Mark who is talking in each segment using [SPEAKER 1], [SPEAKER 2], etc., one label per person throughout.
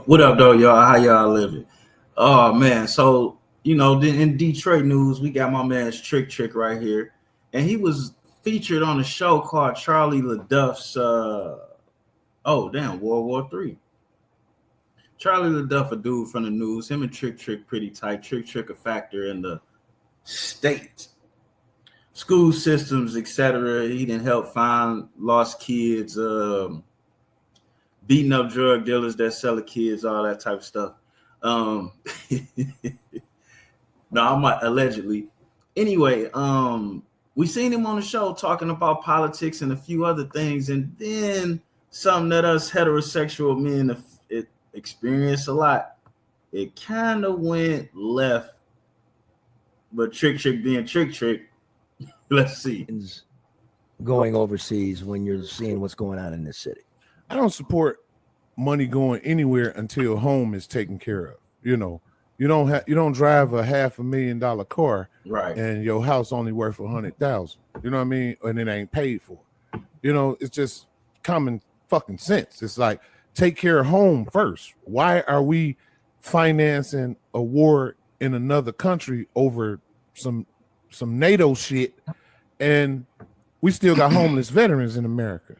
[SPEAKER 1] What up, though, y'all? How y'all living? Oh man, so in Detroit news, we got my man's Trick right here, and he was featured on a show called Charlie LaDuff's. World War III. Charlie LaDuff, a dude from the news. Him and Trick pretty tight. Trick a factor in the state, school systems, etc. He didn't help find lost kids. Beating up drug dealers that sell the kids, all that type of stuff. No, I'm not allegedly. Anyway, we seen him on the show talking about politics and a few other things, and then something that us heterosexual men experience a lot. It kind of went left, but Trick being Trick. Let's see.
[SPEAKER 2] Going overseas when you're seeing what's going on in this city.
[SPEAKER 3] I don't support money going anywhere until home is taken care of. You don't drive a $500,000 car,
[SPEAKER 1] right? And
[SPEAKER 3] your house only worth $100,000. You know what I mean? And it ain't paid for. It's just common fucking sense. It's like, take care of home first. Why are we financing a war in another country over some NATO shit, and we still got homeless veterans in America?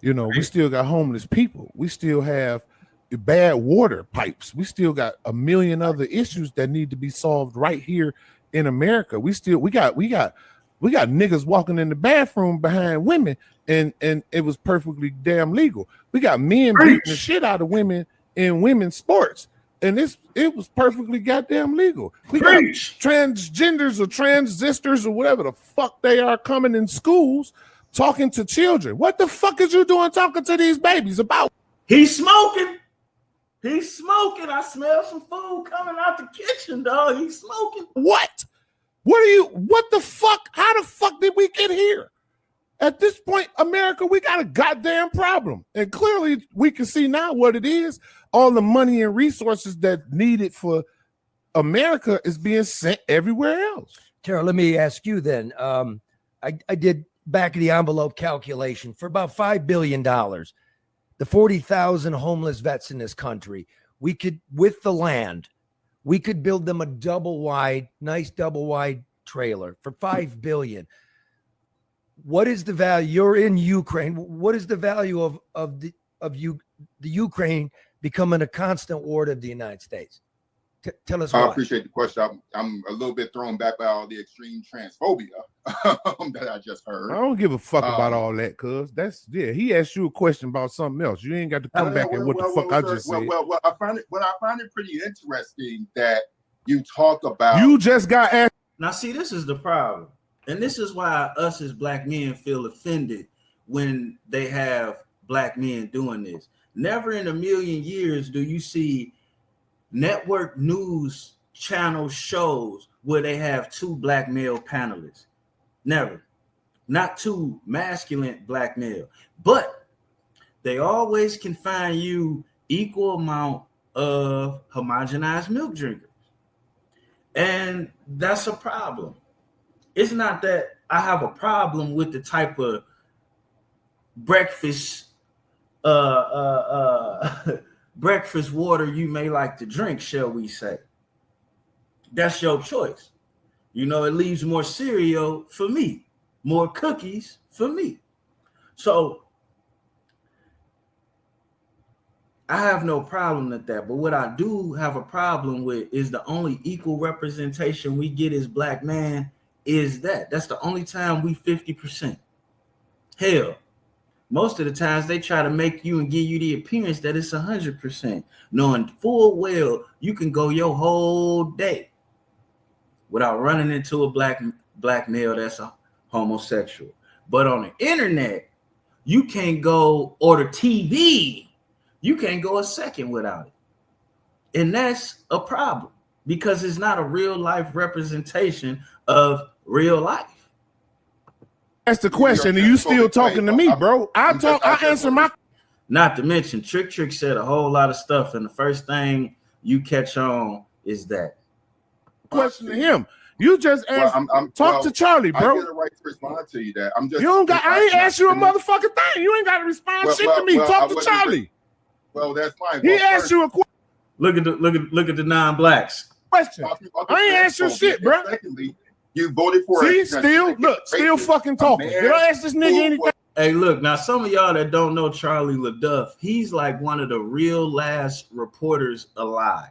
[SPEAKER 3] We still got homeless people. We still have bad water pipes. We still got a million other issues that need to be solved right here in America. We got niggas walking in the bathroom behind women, and it was perfectly damn legal. We got men beating the shit out of women in women's sports, and it was perfectly goddamn legal. We got transgenders or transistors or whatever the fuck they are coming in schools talking to children. What the fuck is you doing talking to these babies about?
[SPEAKER 1] He's smoking. I smell some food coming out the kitchen, dog. He's smoking.
[SPEAKER 3] What the fuck? How the fuck did we get here? At this point, America, we got a goddamn problem. And clearly we can see now what it is. All the money and resources that needed for America is being sent everywhere else.
[SPEAKER 2] Tara, let me ask you then. I did back of the envelope calculation for about $5 billion. The 40,000 homeless vets in this country, we could, with the land, we could build them a nice double wide trailer for $5 billion. What is the value? You're in Ukraine. What is the value of the Ukraine becoming a constant ward of the United States? Tell us.
[SPEAKER 4] I appreciate the question. I'm a little bit thrown back by all the extreme transphobia that I just heard.
[SPEAKER 3] I don't give a fuck about all that, cuz he asked you a question about something else. You ain't got to come back and what the fuck I just said.
[SPEAKER 4] Well, I find it pretty interesting that you talk about.
[SPEAKER 3] You just got asked.
[SPEAKER 1] Now, see, this is the problem, and this is why us as black men feel offended when they have black men doing this. Never in a million years do you see network news channel shows where they have two black male panelists. Never. Not two masculine black male. But they always can find you equal amount of homogenized milk drinkers. And that's a problem. It's not that I have a problem with the type of breakfast breakfast water you may like to drink, shall we say. That's your choice. It leaves more cereal for me, more cookies for me. So I have no problem with that. But what I do have a problem with is the only equal representation we get as black man is that. That's the only time we 50%. Hell, most of the times they try to make you and give you the appearance that it's 100%, knowing full well you can go your whole day without running into a black male that's a homosexual. But on the internet, you can't go, or the TV, you can't go a second without it. And that's a problem because it's not a real life representation of real life.
[SPEAKER 3] That's the question. Are you still talking to me, bro? I answer my.
[SPEAKER 1] Not to mention, Trick said a whole lot of stuff, and the first thing you catch on is that
[SPEAKER 3] question to him. You just asked. Talk to Charlie, bro.
[SPEAKER 4] I get a right to respond to you. That I'm just.
[SPEAKER 3] You don't got. I ain't asked you a motherfucking thing. You ain't got to respond shit to me. Talk to Charlie.
[SPEAKER 4] Well, that's fine.
[SPEAKER 3] He asked you a question.
[SPEAKER 1] Look at the non-blacks.
[SPEAKER 3] Question. I ain't answering shit, bro.
[SPEAKER 4] Secondly, you voted for
[SPEAKER 3] See, still fucking talking. Did I ask this nigga anything?
[SPEAKER 1] Hey, look, now some of y'all that don't know Charlie LaDuff, he's like one of the real last reporters alive.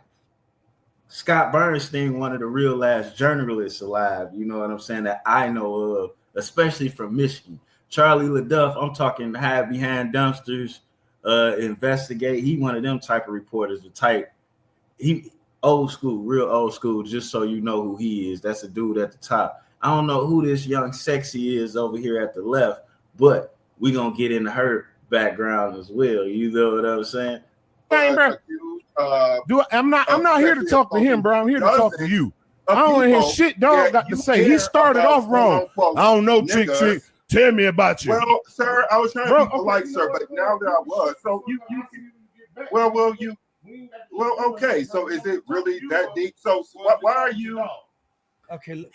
[SPEAKER 1] Scott Bernstein, one of the real last journalists alive, you know what I'm saying, that I know of, especially from Michigan. Charlie LaDuff, I'm talking hide behind dumpsters, investigate. He one of them type of reporters, the type, he old school, real old school, just so you know who he is. That's a dude at the top. I don't know who this young sexy is over here at the left, but we gonna get into her background as well. You know what I'm saying?
[SPEAKER 3] Hey, bro. I'm not here to talk to him, bro. I'm here to talk to you. I don't want to hear shit dog got to say. He started off wrong. I don't know, chick. Tell me about you.
[SPEAKER 4] Well, sir, I was trying to be polite, sir, but now that I was, so okay. So is it really that deep? So why are you?
[SPEAKER 2] Okay.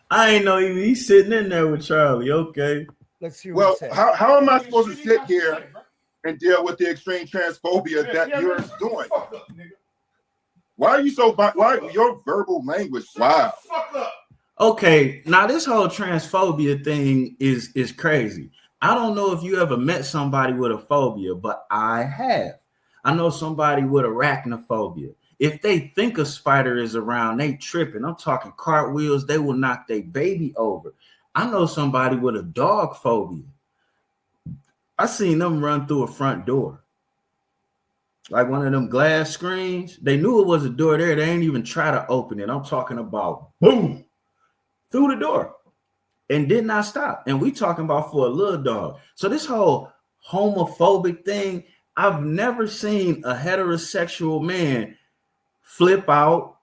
[SPEAKER 1] I ain't know he's sitting in there with Charlie. Okay.
[SPEAKER 2] Let's see.
[SPEAKER 4] Well, how am I supposed to sit here and deal with the extreme transphobia that you're doing? Why are you so? Why your verbal language? Wow.
[SPEAKER 1] Okay, now this whole transphobia thing is crazy. I don't know if you ever met somebody with a phobia, but I have. I know somebody with arachnophobia. If they think a spider is around, they tripping. I'm talking cartwheels. They will knock their baby over. I know somebody with a dog phobia. I seen them run through a front door. Like one of them glass screens. They knew it was a door there. They ain't even try to open it. I'm talking about boom, through the door and did not stop. And we talking about for a little dog. So this whole homophobic thing, I've never seen a heterosexual man flip out,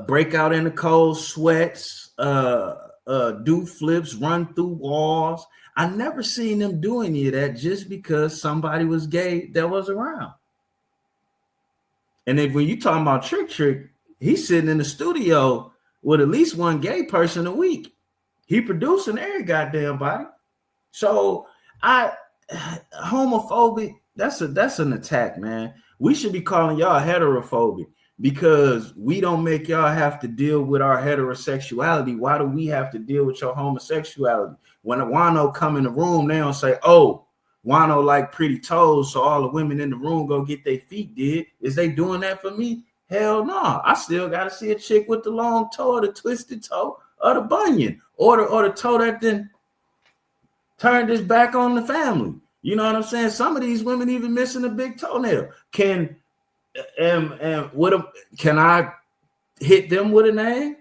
[SPEAKER 1] break out in the cold sweats, do flips, run through walls. I never seen them do any of that just because somebody was gay that was around. And then when you talking about Trick, he's sitting in the studio with at least one gay person a week. He producing every goddamn body. So homophobic, that's an attack, man. We should be calling y'all heterophobic because we don't make y'all have to deal with our heterosexuality. Why do we have to deal with your homosexuality? When a Juan-o come in the room, they don't say, oh, Juan-o like pretty toes, so all the women in the room go get their feet did. Is they doing that for me? Hell no. I still got to see a chick with the long toe or the twisted toe or the bunion or the toe that then turned his back on the family. You know what I'm saying? Some of these women even missing a big toenail. Can I hit them with a name?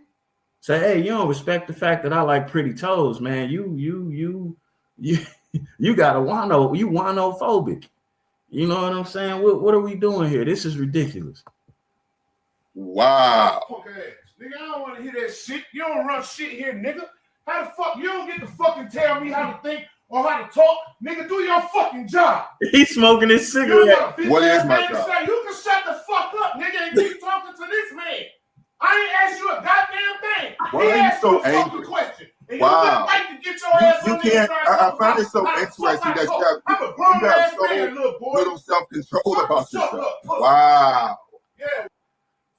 [SPEAKER 1] Say, hey, you don't respect the fact that I like pretty toes, man. You got a Juan-o, you Juan-o-phobic. You know what I'm saying? What are we doing here? This is ridiculous.
[SPEAKER 4] Wow.
[SPEAKER 3] Okay, nigga, I don't want to hear that shit. You don't run shit here, nigga. How the fuck you don't get to fucking tell me how to think or how to talk? Nigga, do your fucking job.
[SPEAKER 1] He's smoking his cigarette.
[SPEAKER 4] What is my job?
[SPEAKER 3] Say, you can shut the fuck up, nigga, and keep talking to this man. I ain't asked you a goddamn thing.
[SPEAKER 4] Why are you so angry?
[SPEAKER 3] Question. And
[SPEAKER 4] wow.
[SPEAKER 3] You get your ass
[SPEAKER 4] you can't. I find it so interesting that you have so little self-control about yourself. Wow.
[SPEAKER 3] Yeah.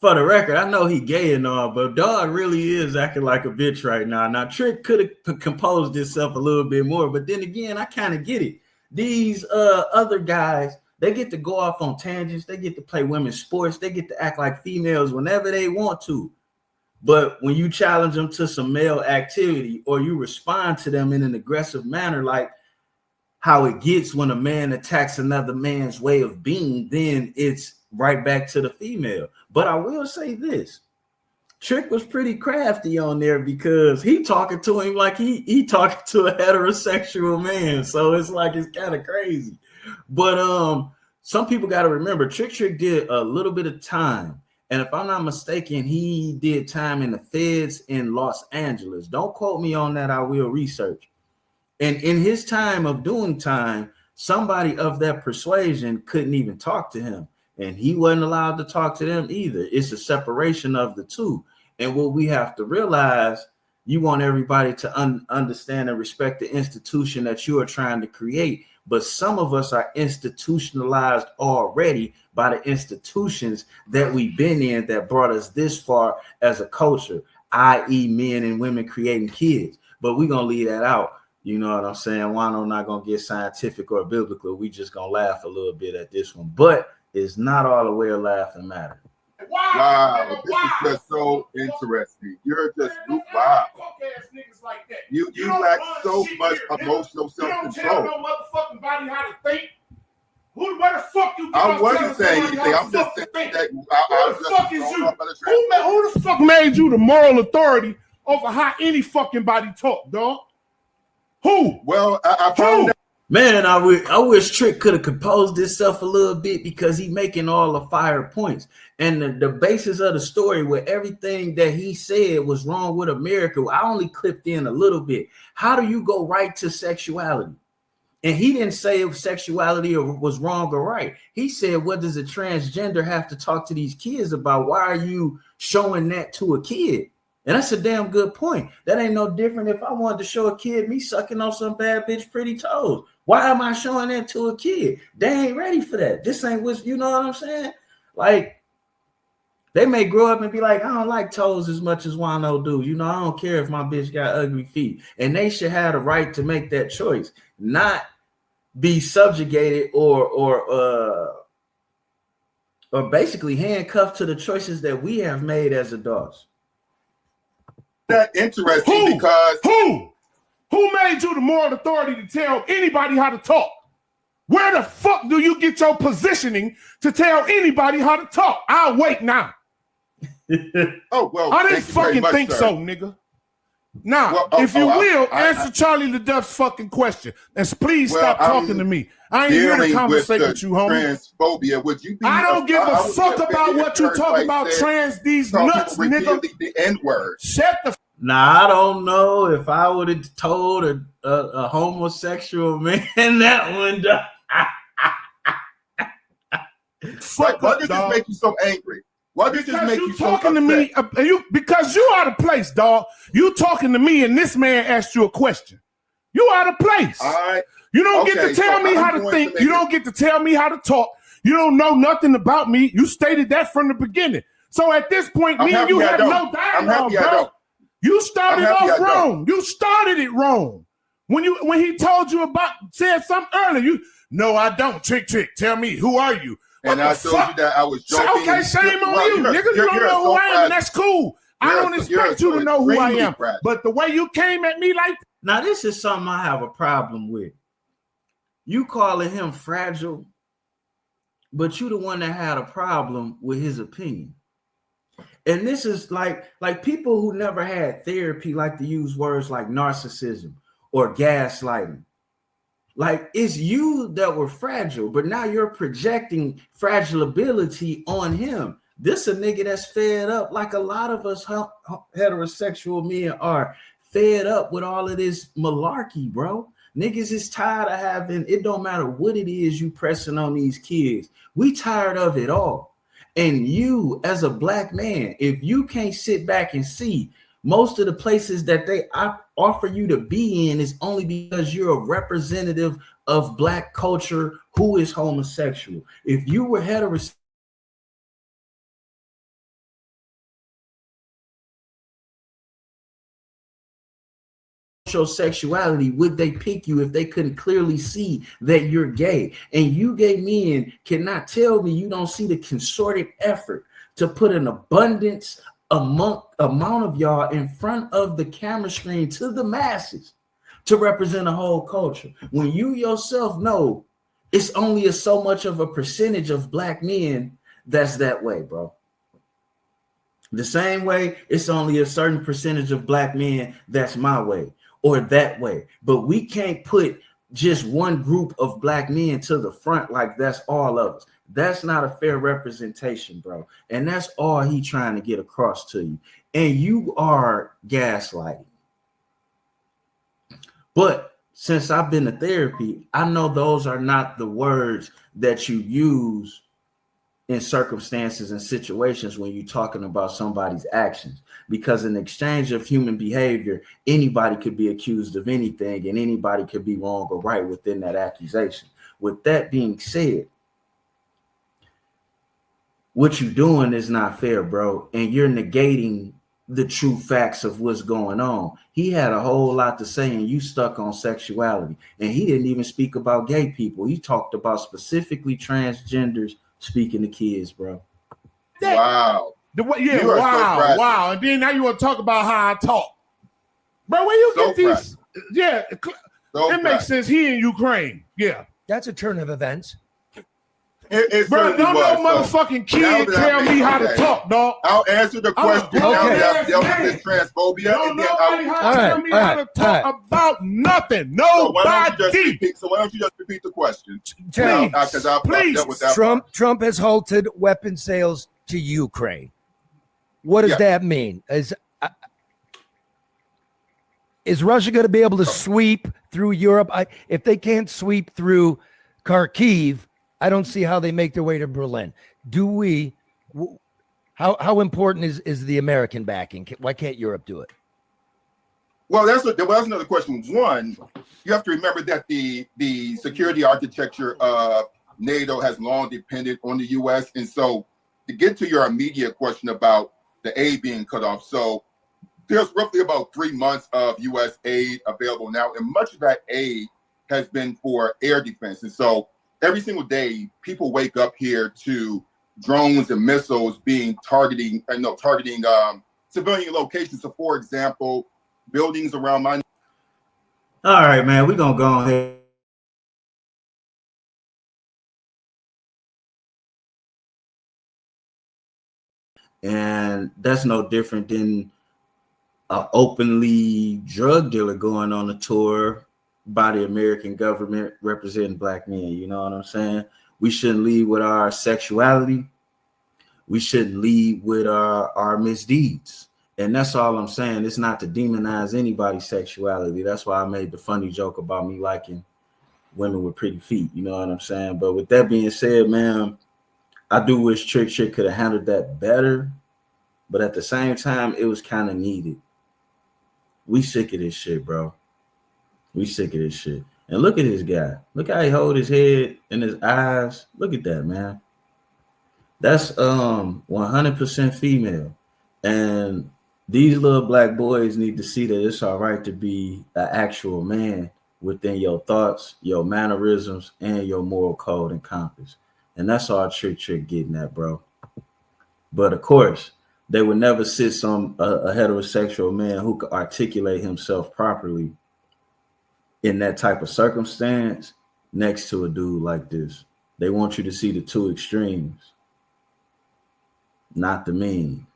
[SPEAKER 1] For the record, I know he gay and all, but dog really is acting like a bitch right now. Now, Trick could have composed himself a little bit more, but then again, I kind of get it. These other guys, they get to go off on tangents. They get to play women's sports. They get to act like females whenever they want to. But when you challenge them to some male activity or you respond to them in an aggressive manner, like how it gets when a man attacks another man's way of being, then it's right back to the female. But I will say this. Trick was pretty crafty on there because he talking to him like he talking to a heterosexual man. So it's like it's kind of crazy. But some people got to remember Trick did a little bit of time. And if I'm not mistaken, he did time in the feds in Los Angeles. Don't quote me on that. I will research. And in his time of doing time, somebody of that persuasion couldn't even talk to him. And he wasn't allowed to talk to them either. It's a separation of the two. And what we have to realize, you want everybody to understand and respect the institution that you are trying to create. but some of us are institutionalized already by the institutions that we've been in that brought us this far as a culture, i.e. men and women creating kids. But we're going to leave that out. You know what I'm saying? Juan-o not going to get scientific or biblical. We just going to laugh a little bit at this one. But it's not all the way a laughing matter.
[SPEAKER 4] Wow, this is just so interesting. You're just wow. You lack so much emotional self-control.
[SPEAKER 5] You don't tell no motherfucking body how to think. Where the fuck you?
[SPEAKER 4] I wasn't saying anything. I'm just saying that.
[SPEAKER 5] Who the fuck is you? Who the fuck made you the moral authority over how any fucking body talk, dog? Who?
[SPEAKER 4] Well, I found out.
[SPEAKER 1] Man, I wish Trick could have composed himself a little bit because he making all the fire points. And the basis of the story where everything that he said was wrong with America, I only clipped in a little bit. How do you go right to sexuality? And he didn't say if sexuality was wrong or right. He said, what does a transgender have to talk to these kids about? Why are you showing that to a kid? And that's a damn good point. That ain't no different if I wanted to show a kid me sucking on some bad bitch pretty toes. Why am I showing that to a kid? They ain't ready for that. This ain't what, you know what I'm saying? Like, they may grow up and be like, I don't like toes as much as Juan-o do. You know, I don't care if my bitch got ugly feet. And they should have the right to make that choice, not be subjugated or basically handcuffed to the choices that we have made as adults.
[SPEAKER 4] That interesting because
[SPEAKER 5] who made you the moral authority to tell anybody how to talk? Where the fuck do you get your positioning to tell anybody how to talk? I'll wait now.
[SPEAKER 4] Oh well,
[SPEAKER 5] I didn't fucking think so, nigga. Now, if you will, answer Charlie LeDuff's fucking question, and please stop talking to me. I ain't here to conversate with you, homie.
[SPEAKER 4] Transphobia. Would you be?
[SPEAKER 5] I don't give a fuck about what you talk about. Trans these nuts, nigga.
[SPEAKER 4] The N-word.
[SPEAKER 5] Shut the.
[SPEAKER 1] Now I don't know if I would have told a homosexual man that one.
[SPEAKER 4] Fuck, why did this make you so angry? Why did this make you so
[SPEAKER 5] talking to me? Because you out of place, dog. You talking to me, and this man asked you a question. You out of place.
[SPEAKER 4] All right.
[SPEAKER 5] You don't get to tell me how to think. You don't get to tell me how to talk. You don't know nothing about me. You stated that from the beginning. So at this point, me and you have no dialogue, bro. You started off wrong. You started it wrong. When he told you said something earlier, no, I don't. Trick. Tell me, who are you?
[SPEAKER 4] And I told you that I was joking.
[SPEAKER 5] Okay, shame on you, nigga. You don't know who I am, and that's cool. I don't expect you to know who I am. But the way you came at me like
[SPEAKER 1] now, this is something I have a problem with. You calling him fragile, but you the one that had a problem with his opinion. And this is like people who never had therapy like to use words like narcissism or gaslighting. Like, it's you that were fragile, but now you're projecting fragility on him. This a nigga that's fed up, like a lot of us heterosexual men are fed up with all of this malarkey, bro. Niggas is tired of having, it don't matter what it is you pressing on these kids. We tired of it all. And you, as a black man, if you can't sit back and see most of the places that they offer you to be in is only because you're a representative of black culture who is homosexual. If you were heterosexual, sexuality, would they pick you if they couldn't clearly see that you're gay? And you gay men cannot tell me you don't see the concerted effort to put an abundance amount of y'all in front of the camera screen to the masses to represent a whole culture, when you yourself know it's only so much of a percentage of black men that's that way, bro. The same way it's only a certain percentage of black men that's my way or that way. But we can't put just one group of black men to the front like that's all of us. That's not a fair representation, bro. And that's all he trying to get across to you. And you are gaslighting. But since I've been to therapy, I know those are not the words that you use in circumstances and situations when you're talking about somebody's actions, because in exchange of human behavior, anybody could be accused of anything and anybody could be wrong or right within that accusation. With that being said, what you're doing is not fair, bro, and you're negating the true facts of what's going on. He had a whole lot to say and you stuck on sexuality, and he didn't even speak about gay people. He talked about specifically transgenders speaking to kids, bro.
[SPEAKER 4] Wow.
[SPEAKER 5] Wow. And then now you want to talk about how I talk. Bro, where you get these? Yeah, it makes sense. He in Ukraine. Yeah.
[SPEAKER 2] That's a turn of events.
[SPEAKER 5] Bro, don't no motherfucking kid tell me how to talk, dog.
[SPEAKER 4] I'll answer the question. Now that I've dealt with this transphobia.
[SPEAKER 5] Don't nobody tell me how to talk about nothing. Nobody.
[SPEAKER 4] So why don't you just repeat the question?
[SPEAKER 5] Please.
[SPEAKER 2] Trump has halted weapon sales to Ukraine. What does that mean? Is Russia going to be able to sweep through Europe? If they can't sweep through Kharkiv, I don't see how they make their way to Berlin. How important is the American backing? Why can't Europe do it?
[SPEAKER 4] Well, that's another question. One, you have to remember that the security architecture of NATO has long depended on the U.S. And so to get to your immediate question about the aid being cut off, so there's roughly about 3 months of U.S. aid available now, and much of that aid has been for air defense. And so every single day, people wake up here to drones and missiles targeting civilian locations. So, for example, buildings around my.
[SPEAKER 1] All right, man, we're gonna go ahead. And that's no different than an openly drug dealer going on a tour by the American government representing black men. You know what I'm saying? We shouldn't lead with our sexuality. We shouldn't lead with our misdeeds. And that's all I'm saying. It's not to demonize anybody's sexuality. That's why I made the funny joke about me liking women with pretty feet. You know what I'm saying? But with that being said, man, I do wish Trick could have handled that better. But at the same time, it was kind of needed. We sick of this shit, bro. We sick of this shit. And look at this guy. Look how he hold his head and his eyes. Look at that, man. That's 100% female. And these little black boys need to see that it's all right to be an actual man within your thoughts, your mannerisms, and your moral code and compass. And that's all Trick getting at, bro. But of course, they would never sit some a heterosexual man who could articulate himself properly in that type of circumstance next to a dude like this. They want you to see the two extremes, not the mean.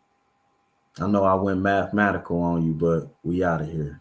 [SPEAKER 1] I know I went mathematical on you, but we out of here.